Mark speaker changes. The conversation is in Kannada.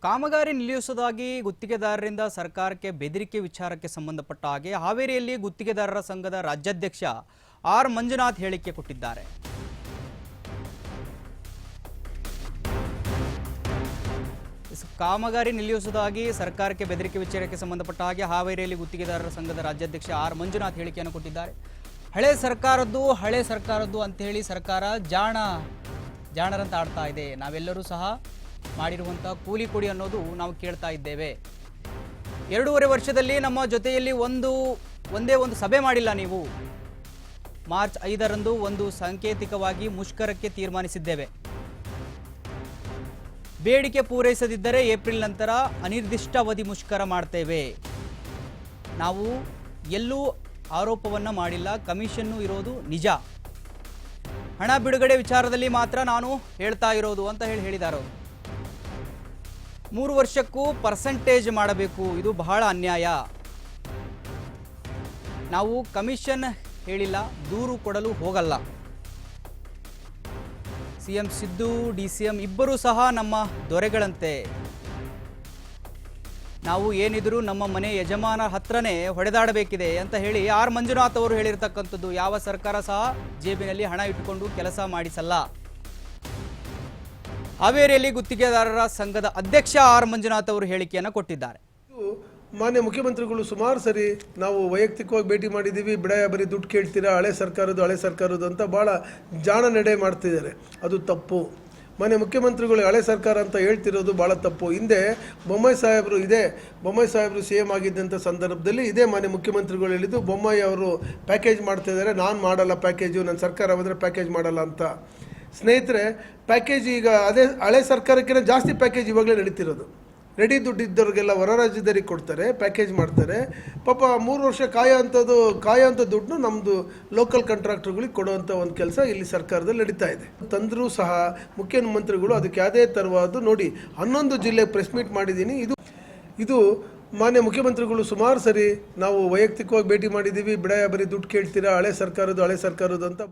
Speaker 1: ಕಾಮಗಾರಿ ನಿಲ್ಲಿಸುವುದಾಗಿ ಗುತ್ತಿಗೆದಾರರಿಂದ ಸರ್ಕಾರಕ್ಕೆ ಬೆದರಿಕೆ ವಿಚಾರಕ್ಕೆ ಸಂಬಂಧಪಟ್ಟ ಹಾಗೆ ಹಾವೇರಿಯಲ್ಲಿ ಗುತ್ತಿಗೆದಾರರ ಸಂಘದ ರಾಜ್ಯಾಧ್ಯಕ್ಷ ಆರ್ ಮಂಜುನಾಥ್ ಹೇಳಿಕೆ ಕೊಟ್ಟಿದ್ದಾರೆ. ಕಾಮಗಾರಿ ನಿಲ್ಲಿಸುವುದಾಗಿ ಸರ್ಕಾರಕ್ಕೆ ಬೆದರಿಕೆ ವಿಚಾರಕ್ಕೆ ಸಂಬಂಧಪಟ್ಟ ಹಾಗೆ ಹಾವೇರಿಯಲ್ಲಿ ಗುತ್ತಿಗೆದಾರರ ಸಂಘದ ರಾಜ್ಯಾಧ್ಯಕ್ಷ ಆರ್ ಮಂಜುನಾಥ್ ಹೇಳಿಕೆಯನ್ನು ಕೊಟ್ಟಿದ್ದಾರೆ. ಹಳೆ ಸರ್ಕಾರದ್ದು ಅಂತ ಹೇಳಿ ಸರ್ಕಾರ ಜಾಣರಂತ ಆಡ್ತಾ ಇದೆ. ನಾವೆಲ್ಲರೂ ಸಹ ಮಾಡಿರುವಂತಹ ಕೂಲಿ ಕೊಡಿ ಅನ್ನೋದು ನಾವು ಕೇಳ್ತಾ ಇದ್ದೇವೆ. 2.5 ವರ್ಷದಲ್ಲಿ ನಮ್ಮ ಜೊತೆಯಲ್ಲಿ ಒಂದೇ ಒಂದು ಸಭೆ ಮಾಡಿಲ್ಲ. ನೀವು ಮಾರ್ಚ್ 5ರಂದು ಒಂದು ಸಾಂಕೇತಿಕವಾಗಿ ಮುಷ್ಕರಕ್ಕೆ ತೀರ್ಮಾನಿಸಿದ್ದೇವೆ. ಬೇಡಿಕೆ ಪೂರೈಸದಿದ್ದರೆ ಏಪ್ರಿಲ್ ನಂತರ ಅನಿರ್ದಿಷ್ಟಾವಧಿ ಮುಷ್ಕರ ಮಾಡ್ತೇವೆ. ನಾವು ಎಲ್ಲೂ ಆರೋಪವನ್ನ ಮಾಡಿಲ್ಲ. ಕಮಿಷನ್ನು ಇರೋದು ನಿಜ. ಹಣ ಬಿಡುಗಡೆ ವಿಚಾರದಲ್ಲಿ ಮಾತ್ರ ನಾನು ಹೇಳ್ತಾ ಇರೋದು ಅಂತ ಹೇಳಿದ್ದಾರೆ. 3 ವರ್ಷಕ್ಕೂ ಪರ್ಸೆಂಟೇಜ್ ಮಾಡಬೇಕು. ಇದು ಬಹಳ ಅನ್ಯಾಯ. ನಾವು ಕಮಿಷನ್ ಹೇಳಿಲ್ಲ, ದೂರು ಕೊಡಲು ಹೋಗಲ್ಲ. ಸಿಎಂ ಸಿದ್ದು, DCM ಇಬ್ಬರೂ ಸಹ ನಮ್ಮ ದೊರೆಗಳಂತೆ. ನಾವು ಏನಿದ್ರು ನಮ್ಮ ಮನೆ ಯಜಮಾನ ಹತ್ರನೇ ಹೊಡೆದಾಡಬೇಕಿದೆ ಅಂತ ಹೇಳಿ ಆರ್ ಮಂಜುನಾಥ್ ಅವರು ಹೇಳಿರ್ತಕ್ಕಂಥದ್ದು. ಯಾವ ಸರ್ಕಾರ ಸಹ ಜೇಬಿನಲ್ಲಿ ಹಣ ಇಟ್ಟುಕೊಂಡು ಕೆಲಸ ಮಾಡಿಸಲ್ಲ. ಹಾವೇರಿಯಲ್ಲಿ ಗುತ್ತಿಗೆದಾರರ ಸಂಘದ ಅಧ್ಯಕ್ಷ ಆರ್ ಮಂಜುನಾಥ್ ಅವರು ಹೇಳಿಕೆಯನ್ನು ಕೊಟ್ಟಿದ್ದಾರೆ.
Speaker 2: ಮಾನ್ಯ ಮುಖ್ಯಮಂತ್ರಿಗಳು ಸುಮಾರು ಸರಿ ನಾವು ವೈಯಕ್ತಿಕವಾಗಿ ಭೇಟಿ ಮಾಡಿದ್ದೀವಿ. ಬರೀ ದುಡ್ಡು ಕೇಳ್ತೀರಾ, ಹಳೆ ಸರ್ಕಾರದ್ದು ಅಂತ ಭಾಳ ಜಾಣ ನಡೆ ಮಾಡ್ತಿದ್ದಾರೆ. ಅದು ತಪ್ಪು. ಮಾನ್ಯ ಮುಖ್ಯಮಂತ್ರಿಗಳು ಹಳೆ ಸರ್ಕಾರ ಅಂತ ಹೇಳ್ತಿರೋದು ಭಾಳ ತಪ್ಪು. ಹಿಂದೆ ಬೊಮ್ಮಾಯಿ ಸಾಹೇಬರು CM ಆಗಿದ್ದಂಥ ಸಂದರ್ಭದಲ್ಲಿ ಇದೇ ಮಾನ್ಯ ಮುಖ್ಯಮಂತ್ರಿಗಳು ಹೇಳಿದ್ದು, ಬೊಮ್ಮಾಯಿ ಅವರು ಪ್ಯಾಕೇಜ್ ಮಾಡ್ತಿದ್ದಾರೆ, ನಾನು ಮಾಡಲ್ಲ ಪ್ಯಾಕೇಜು, ನನ್ನ ಸರ್ಕಾರ ಬಂದರೆ ಪ್ಯಾಕೇಜ್ ಮಾಡಲ್ಲ ಅಂತ. ಸ್ನೇಹಿತರೆ, ಪ್ಯಾಕೇಜ್ ಈಗ ಅದೇ ಹಳೆ ಸರ್ಕಾರಕ್ಕಿಂತ ಜಾಸ್ತಿ ಪ್ಯಾಕೇಜ್ ಇವಾಗಲೇ ನಡೀತಿರೋದು. ರೆಡಿ ದುಡ್ಡು ಇದ್ದವ್ರಿಗೆಲ್ಲ ಹೊರ ರಾಜ್ಯದವರಿಗೆ ಕೊಡ್ತಾರೆ, ಪ್ಯಾಕೇಜ್ ಮಾಡ್ತಾರೆ. ಪಾಪ 3 ವರ್ಷ ಕಾಯೋಂಥ ದುಡ್ಡು ನಮ್ಮದು ಲೋಕಲ್ ಕಾಂಟ್ರಾಕ್ಟರ್ಗಳಿಗೆ ಕೊಡುವಂಥ ಒಂದು ಕೆಲಸ ಇಲ್ಲಿ ಸರ್ಕಾರದಲ್ಲಿ ನಡೀತಾ ಇದೆ. ತಂದರೂ ಸಹ ಮುಖ್ಯಮಂತ್ರಿಗಳು ಅದಕ್ಕೆ ಯಾವುದೇ ಥರವಾದ ನೋಡಿ 11 ಜಿಲ್ಲೆ ಪ್ರೆಸ್ ಮೀಟ್ ಮಾಡಿದ್ದೀನಿ. ಇದು ಮಾನ್ಯ ಮುಖ್ಯಮಂತ್ರಿಗಳು ಸುಮಾರು ಸರಿ ನಾವು ವೈಯಕ್ತಿಕವಾಗಿ ಭೇಟಿ ಮಾಡಿದ್ದೀವಿ. ಬರೀ ದುಡ್ಡು ಕೇಳ್ತೀರಾ, ಹಳೆ ಸರ್ಕಾರದ್ದು ಅಂತ